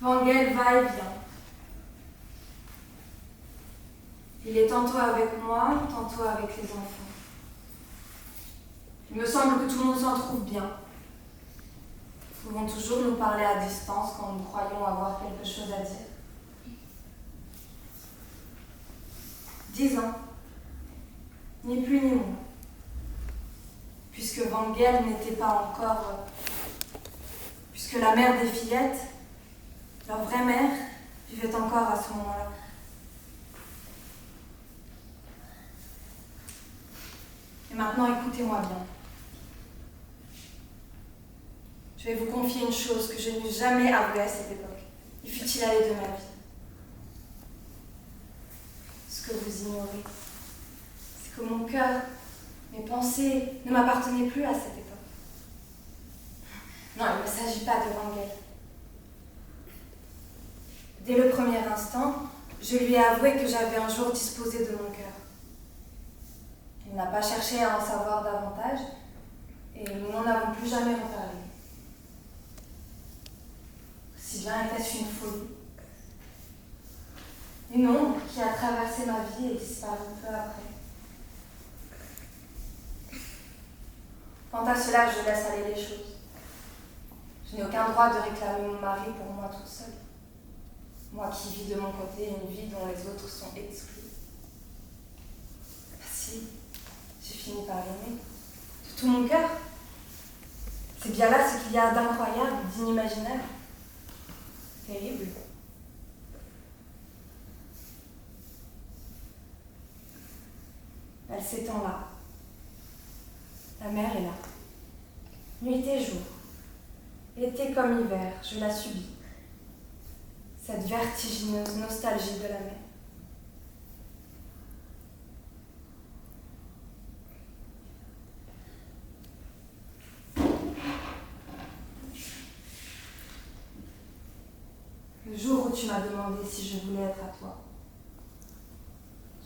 Wrangel va et vient. Il est tantôt avec moi, tantôt avec les enfants. Il me semble que tout le monde s'en trouve bien. Nous pouvons toujours nous parler à distance quand nous croyons avoir quelque chose à dire. 10 ans, ni plus ni moins. Puisque Wrangel n'était pas encore... puisque la mère des fillettes, leur vraie mère, vivait encore à ce moment-là. Et maintenant, écoutez-moi bien. Je vais vous confier une chose que je n'ai jamais avouée à cette époque, et fût-il allé de ma vie. Ce que vous ignorez, c'est que mon cœur, mes pensées ne m'appartenaient plus à cette époque. Non, il ne s'agit pas de Wrangel. Dès le premier instant, je lui ai avoué que j'avais un jour disposé de mon cœur. Il n'a pas cherché à en savoir davantage, et nous n'en avons plus jamais reparlé. Si bien était-ce une folie. Une ombre qui a traversé ma vie et disparu peu après. Quant à cela, je laisse aller les choses. Je n'ai aucun droit de réclamer mon mari pour moi toute seule. Moi qui vis de mon côté une vie dont les autres sont exclus. Si, j'ai fini par l'aimer. De tout mon cœur. C'est bien là ce qu'il y a d'incroyable, d'inimaginaire. Terrible. Elle s'étend là. La mer est là. Nuit et jour. Été comme hiver, je la subis. Cette vertigineuse nostalgie de la mer. Le jour où tu m'as demandé si je voulais être à toi,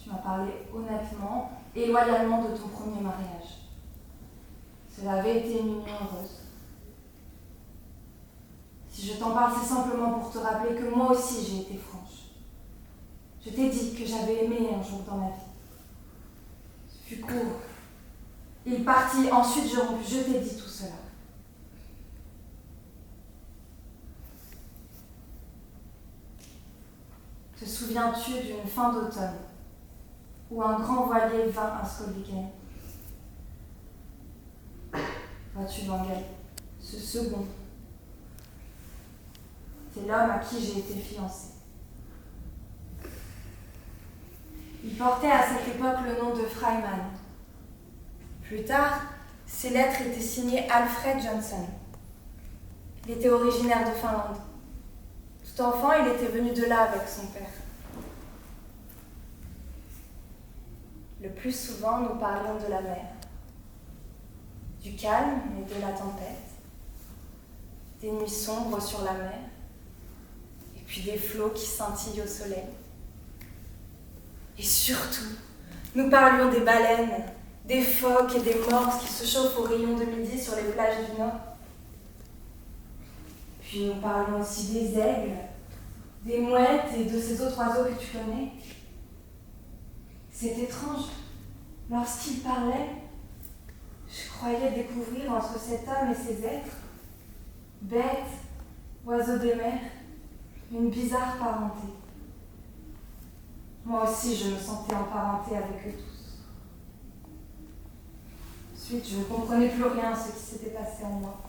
tu m'as parlé honnêtement et loyalement de ton premier mariage. Cela avait été une union heureuse. Si je t'en parle, c'est simplement pour te rappeler que moi aussi j'ai été franche. Je t'ai dit que j'avais aimé un jour dans ma vie. Ce fut court. Il partit, ensuite je rompus, je t'ai dit tout cela. Te souviens-tu d'une fin d'automne où un grand voilier vint à Skolviken? Vois-tu, Wrangel, ce second, c'est l'homme à qui j'ai été fiancée. Il portait à cette époque le nom de Freiman. Plus tard, ses lettres étaient signées Alfred Johnson. Il était originaire de Finlande. Tout enfant, il était venu de là avec son père. Le plus souvent, nous parlions de la mer, du calme et de la tempête, des nuits sombres sur la mer, et puis des flots qui scintillent au soleil. Et surtout, nous parlions des baleines, des phoques et des morses qui se chauffent aux rayons de midi sur les plages du Nord. Puis nous parlions aussi des aigles, des mouettes et de ces autres oiseaux que tu connais. C'est étrange. Lorsqu'il parlait, je croyais découvrir entre cet homme et ces êtres, bêtes, oiseaux des mers, une bizarre parenté. Moi aussi, je me sentais en parenté avec eux tous. Ensuite, je ne comprenais plus rien à ce qui s'était passé en moi.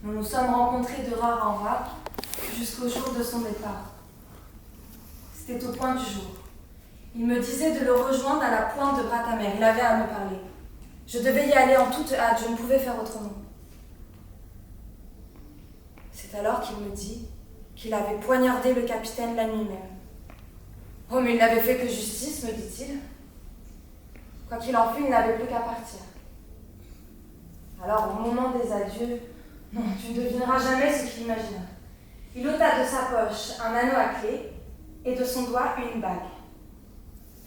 Nous nous sommes rencontrés de rare en rare jusqu'au jour de son départ. C'était au point du jour. Il me disait de le rejoindre à la pointe de Bratamer. Il avait à me parler. Je devais y aller en toute hâte, je ne pouvais faire autrement. C'est alors qu'il me dit qu'il avait poignardé le capitaine la nuit même. Oh, mais il n'avait fait que justice, me dit-il. Quoi qu'il en fût, il n'avait plus qu'à partir. Alors, au moment des adieux, non, tu ne devineras jamais ce qu'il imagina. Il ôta de sa poche un anneau à clé et de son doigt une bague.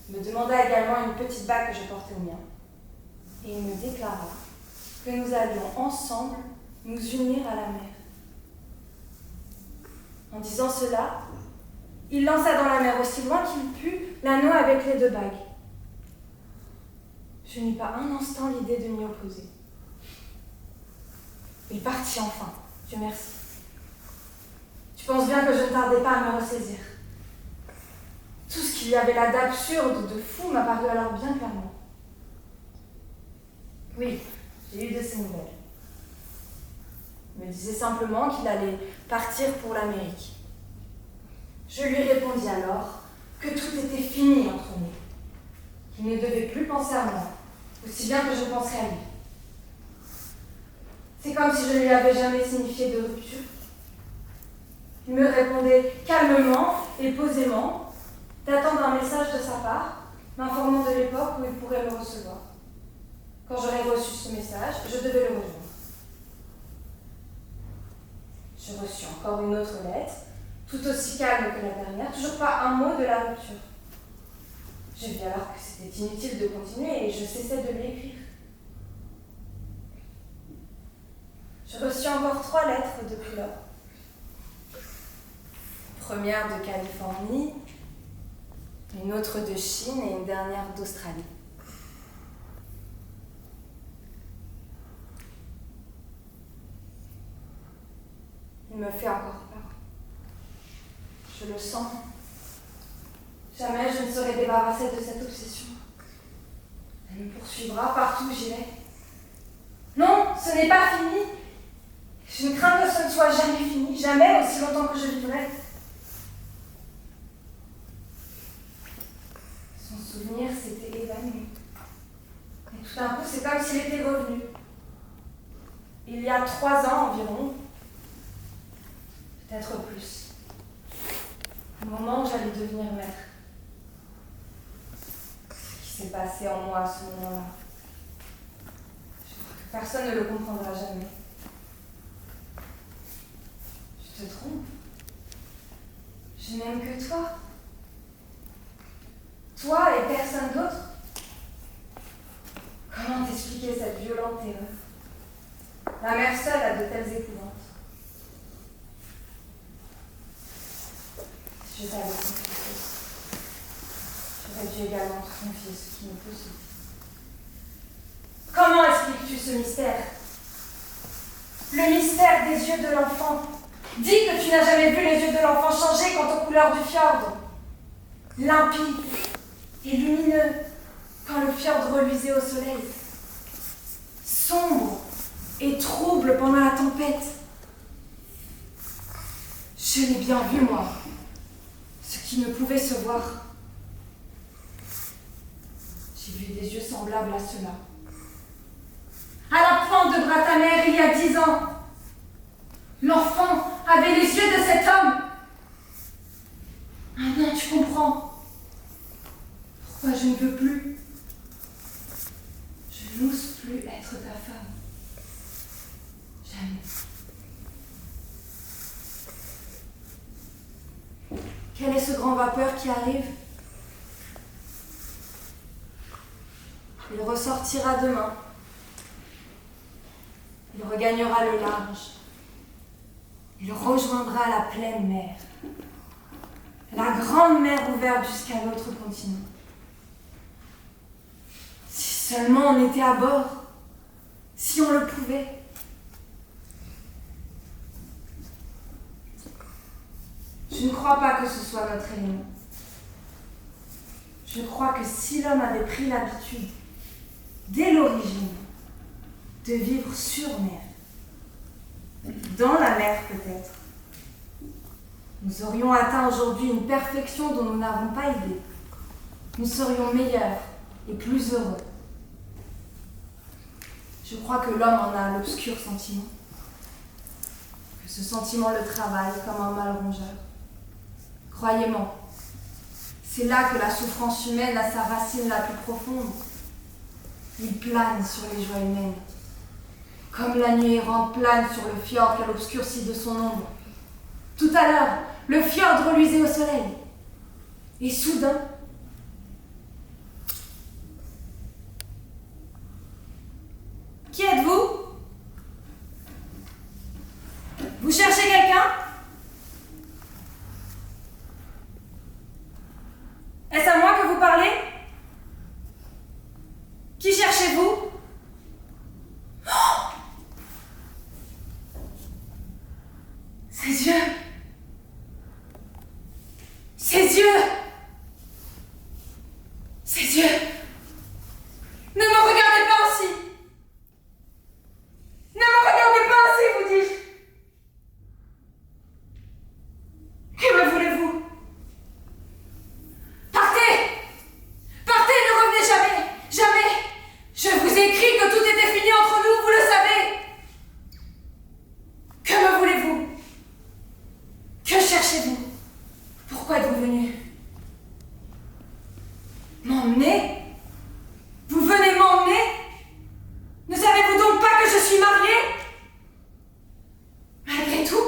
Il me demanda également une petite bague que je portais au mien. Et il me déclara que nous allions ensemble nous unir à la mer. En disant cela, il lança dans la mer aussi loin qu'il put l'anneau avec les 2 bagues. Je n'eus pas un instant l'idée de m'y opposer. Il partit enfin, Dieu merci. Tu penses bien que je ne tardais pas à me ressaisir. Tout ce qu'il y avait là d'absurde, de fou, m'apparut alors bien clairement. Oui, j'ai eu de ses nouvelles. Il me disait simplement qu'il allait partir pour l'Amérique. Je lui répondis alors que tout était fini entre nous, qu'il ne devait plus penser à moi, aussi bien que je penserais à lui. C'est comme si je ne lui avais jamais signifié de rupture. Il me répondait calmement et posément, d'attendre un message de sa part, m'informant de l'époque où il pourrait me recevoir. Quand j'aurais reçu ce message, je devais le rejoindre. Je reçus encore une autre lettre, tout aussi calme que la dernière, toujours pas un mot de la rupture. Je vis alors que c'était inutile de continuer et je cessais de lui écrire. Je reçus encore 3 lettres depuis lors. Une première de Californie, une autre de Chine et une dernière d'Australie. Il me fait encore peur. Je le sens. Jamais je ne serai débarrassée de cette obsession. Elle me poursuivra partout où j'irai. Non, ce n'est pas fini. Je ne crains que ce ne soit jamais fini, jamais aussi longtemps que je vivrai. Son souvenir s'était évanoui. Et tout d'un coup, c'est comme s'il était revenu. Il y a 3 ans environ, peut-être plus. Au moment où j'allais devenir mère. Ce qui s'est passé en moi à ce moment-là. Je crois que personne ne le comprendra jamais. Tu te trompes. Je n'aime que toi. Toi et personne d'autre. Comment t'expliquer cette violente terreur? La mère seule a de telles épouvantes. Si je t'avais confié, j'aurais dû également te confier ce qui me peut se dire. Comment expliques-tu ce mystère? Le mystère des yeux de l'enfant. Dis que tu n'as jamais vu les yeux de l'enfant changer quant aux couleurs du fjord. Limpide et lumineux quand le fjord reluisait au soleil. Sombre et trouble pendant la tempête. Je l'ai bien vu, moi, ce qui ne pouvait se voir. J'ai vu des yeux semblables à ceux-là. À la pointe de bras ta mère, il y a 10 ans, l'enfant avait les yeux de cet homme. Maintenant, tu comprends pourquoi je ne veux plus. Je n'ose plus être ta femme. Jamais. Quel est ce grand vapeur qui arrive? Il ressortira demain. Il regagnera le large. Il rejoindra la pleine mer. La grande mer ouverte jusqu'à l'autre continent. Si seulement on était à bord, si on le pouvait. Je ne crois pas que ce soit notre élément. Je crois que si l'homme avait pris l'habitude, dès l'origine, de vivre sur mer, dans la mer peut-être, nous aurions atteint aujourd'hui une perfection dont nous n'avons pas idée. Nous serions meilleurs et plus heureux. Je crois que l'homme en a l'obscur sentiment, que ce sentiment le travaille comme un mal rongeur. Croyez-moi, c'est là que la souffrance humaine a sa racine la plus profonde. Il plane sur les joies humaines, comme la nuit errante plane sur le fjord qu'elle obscurcit de son ombre. Tout à l'heure, le fjord reluisait au soleil. Et soudain, qui êtes-vous? Vous cherchez quelqu'un? Ses yeux. Ses yeux. Ses yeux. Ne me regardez pas ainsi. Ne me regardez pas ainsi, vous dis-je. Que me voulez-vous? Partez! Partez, ne revenez jamais! Jamais! Je vous ai écrit que tout était fini entre nous, vous le savez! Que me voulez-vous? Que cherchez-vous? Pourquoi êtes-vous venu? M'emmener? Vous venez m'emmener? Ne savez-vous donc pas que je suis mariée? Malgré tout,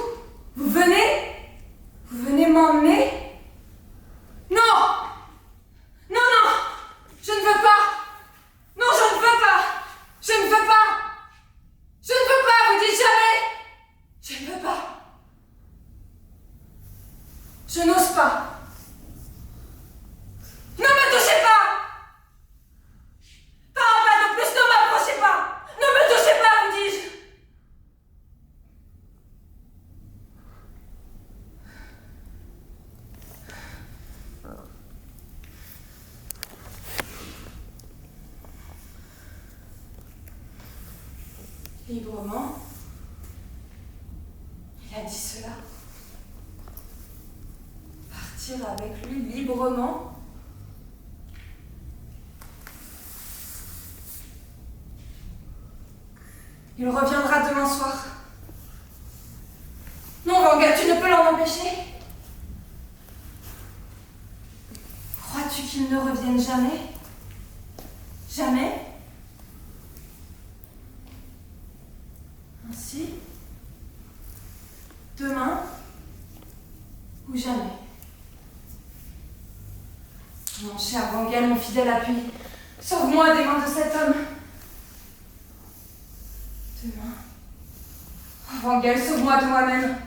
vous venez? Vous venez m'emmener? Non! Non, non! Je ne veux pas! Non, je ne veux pas! Je ne veux pas! Je ne veux pas, vous dites jamais! Je ne veux pas! Je n'ose pas! Ne me touchez pas! Pas un pas de plus, ne m'approchez pas! Ne me touchez pas, vous dis-je! Librement, il a dit cela. Partir avec lui librement. Il reviendra demain soir. Non, Vanga, tu ne peux l'en empêcher. Crois-tu qu'il ne revienne jamais? Jamais? Ainsi, demain ou jamais. Mon cher Vangel, mon fidèle appui, sauve-moi des mains de cet homme. Demain. Oh, Vangel, sauve-moi de moi-même.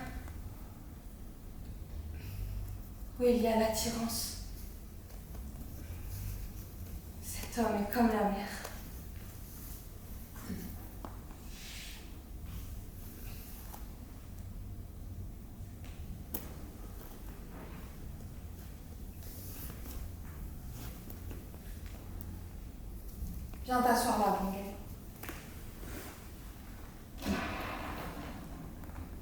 Où il y a l'attirance. Cet homme est comme la mer. Viens t'asseoir là, Vangel.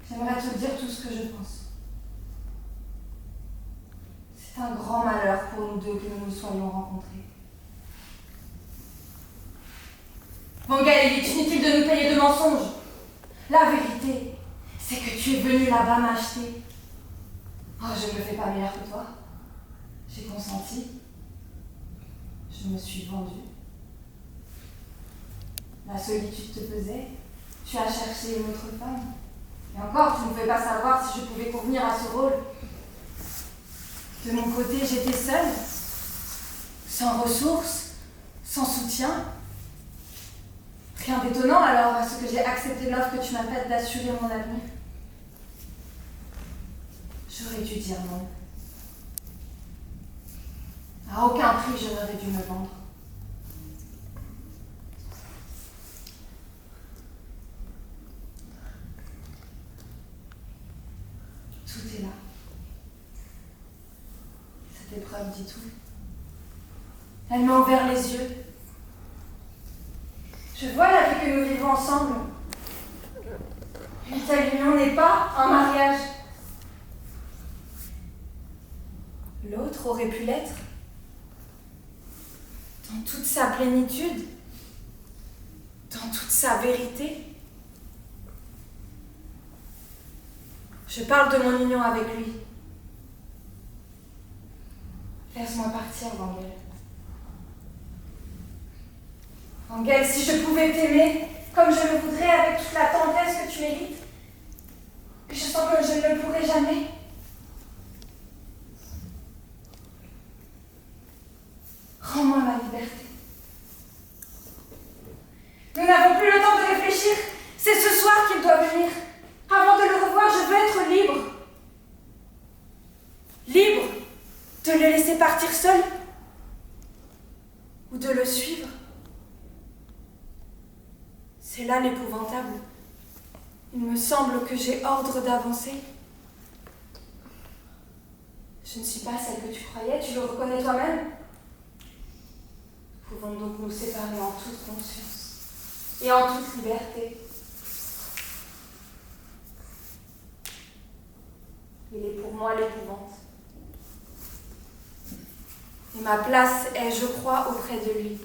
J'aimerais te dire tout ce que je pense. C'est un grand malheur pour nous deux que nous nous soyons rencontrés. Vangel, il est inutile de nous payer de mensonges. La vérité, c'est que tu es venu là-bas m'acheter. Oh, je ne me fais pas meilleure que toi. J'ai consenti. Je me suis vendue. La solitude te pesait. Tu as cherché une autre femme. Et encore, tu ne pouvais pas savoir si je pouvais convenir à ce rôle. De mon côté, j'étais seule, sans ressources, sans soutien. Rien d'étonnant alors à ce que j'ai accepté l'offre que tu m'as faite d'assurer mon avenir. J'aurais dû dire non. À aucun prix je n'aurais dû me vendre. Tout est là. Cette épreuve dit tout. Elle m'a ouvert les yeux. Je vois la vie que nous vivons ensemble. Une telle union n'est pas un mariage. L'autre aurait pu l'être. Dans toute sa plénitude. Dans toute sa vérité. Je parle de mon union avec lui. Laisse-moi partir, Vangel. Vangel, si je pouvais t'aimer comme je le voudrais avec toute la tendresse que tu mérites, mais je sens que je ne le pourrai jamais. Rends-moi ma liberté. Nous n'avons plus le temps de réfléchir. C'est ce soir qu'il doit venir. Avant de le revoir, je veux être libre. Libre de le laisser partir seul ou de le suivre. C'est là l'épouvantable. Il me semble que j'ai ordre d'avancer. Je ne suis pas celle que tu croyais, tu le reconnais toi-même. Nous pouvons donc nous séparer en toute conscience et en toute liberté. Il est pour moi l'épouvante. Et ma place est, je crois, auprès de lui.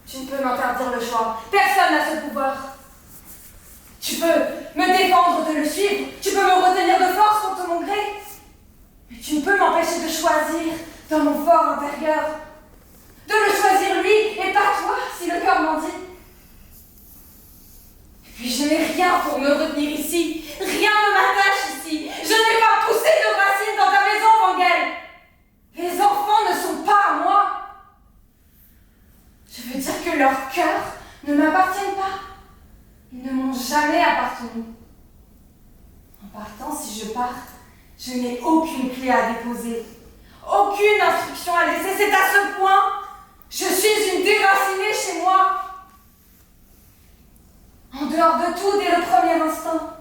Tu ne peux m'interdire le choix. Personne n'a ce pouvoir. Tu peux me défendre de le suivre. Tu peux me retenir de force contre mon gré. Mais tu ne peux m'empêcher de choisir dans mon fort intérieur. De le choisir lui et pas toi, si le cœur m'en dit. Et puis je n'ai rien pour me retenir ici. Rien ne m'attache ici. Je n'ai pas poussé de racines dans ta maison, Wangel. Les enfants ne sont pas à moi. Je veux dire que leurs cœurs ne m'appartiennent pas. Ils ne m'ont jamais appartenu. En partant, si je pars, je n'ai aucune clé à déposer, aucune instruction à laisser. C'est à ce point, je suis une déracinée chez moi. En dehors de tout, dès le premier instant.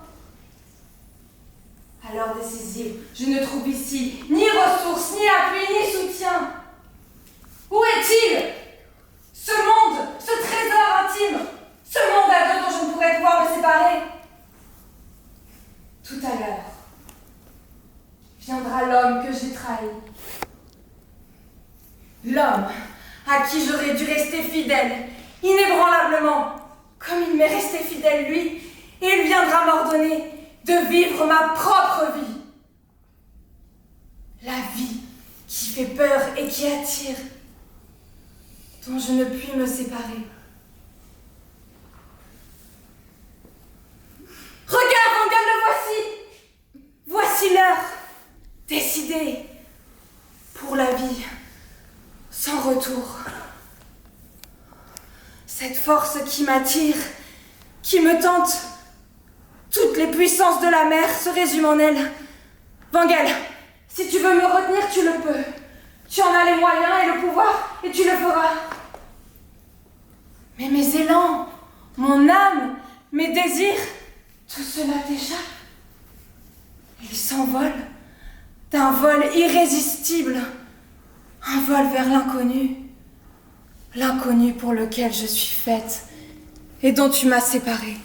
À l'heure décisive, je ne trouve ici ni ressources, ni appui, ni soutien. Où est-il? Ce monde, ce trésor intime, ce monde à deux dont je ne pourrais pouvoir me séparer. Tout à l'heure, viendra l'homme que j'ai trahi. L'homme à qui j'aurais dû rester fidèle, inébranlablement, comme il m'est resté fidèle lui, et il viendra m'ordonner de vivre ma propre vie. La vie qui fait peur et qui attire, dont je ne puis me séparer. Regarde, Wangel, le voici! Voici l'heure, décidée pour la vie, sans retour. Cette force qui m'attire, qui me tente, toutes les puissances de la mer se résument en elle. Wangel, si tu veux me retenir, tu le peux. Tu en as les moyens et le pouvoir, et tu le feras. Mais mes élans, mon âme, mes désirs, tout cela t'échappe. Ils s'envolent d'un vol irrésistible, un vol vers l'inconnu, l'inconnu pour lequel je suis faite et dont tu m'as séparée.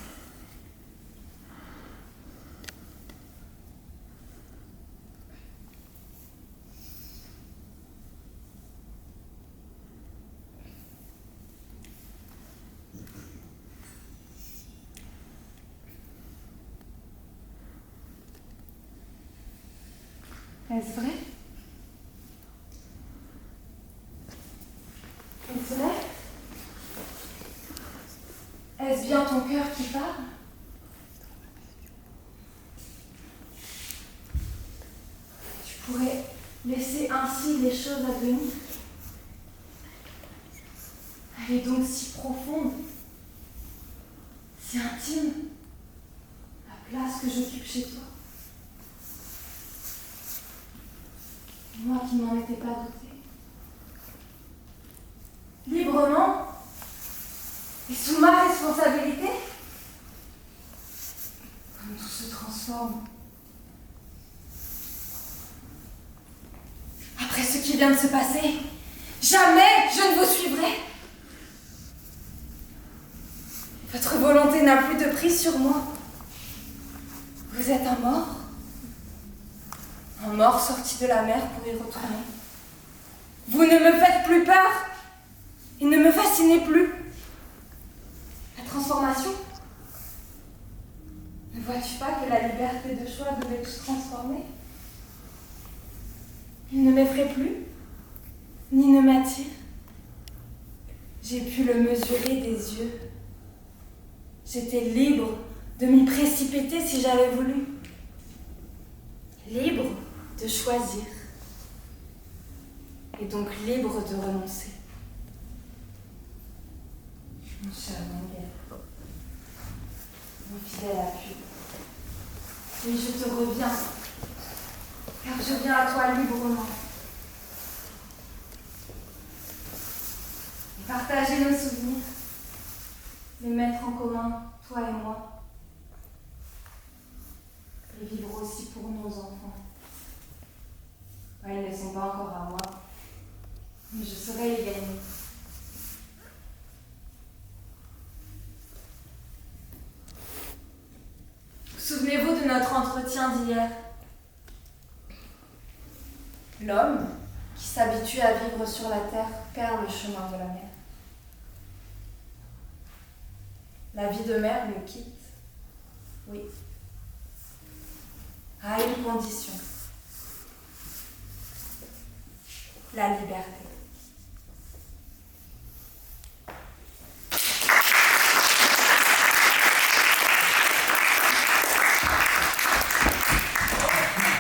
Est-ce vrai? Est-ce vrai? Est-ce bien ton cœur qui parle? Tu pourrais laisser ainsi les choses advenir. Elle est donc si profonde, si intime, la place que j'occupe chez toi. Moi qui n'en étais pas dotée. Librement et sous ma responsabilité, comme tout se transforme. Après ce qui vient de se passer, jamais je ne vous suivrai. Votre volonté n'a plus de prise sur moi. Vous êtes un mort. Un mort sorti de la mer pour y retourner. Vous ne me faites plus peur et ne me fascinez plus. La transformation? Ne vois-tu pas que la liberté de choix devait tout transformer? Il ne m'effraie plus, ni ne m'attire. J'ai pu le mesurer des yeux. J'étais libre de m'y précipiter si j'avais voulu. Libre de choisir. Et donc libre de renoncer. Mon cher Wangel, mon fidèle appui. Oui, je te reviens, car je viens à toi librement. Et partager nos souvenirs, les mettre en commun, toi et moi, et vivre aussi pour nos enfants. notre entretien d'hier. L'homme qui s'habitue à vivre sur la terre perd le chemin de la mer. La vie de mer le quitte, oui, à une condition, la liberté.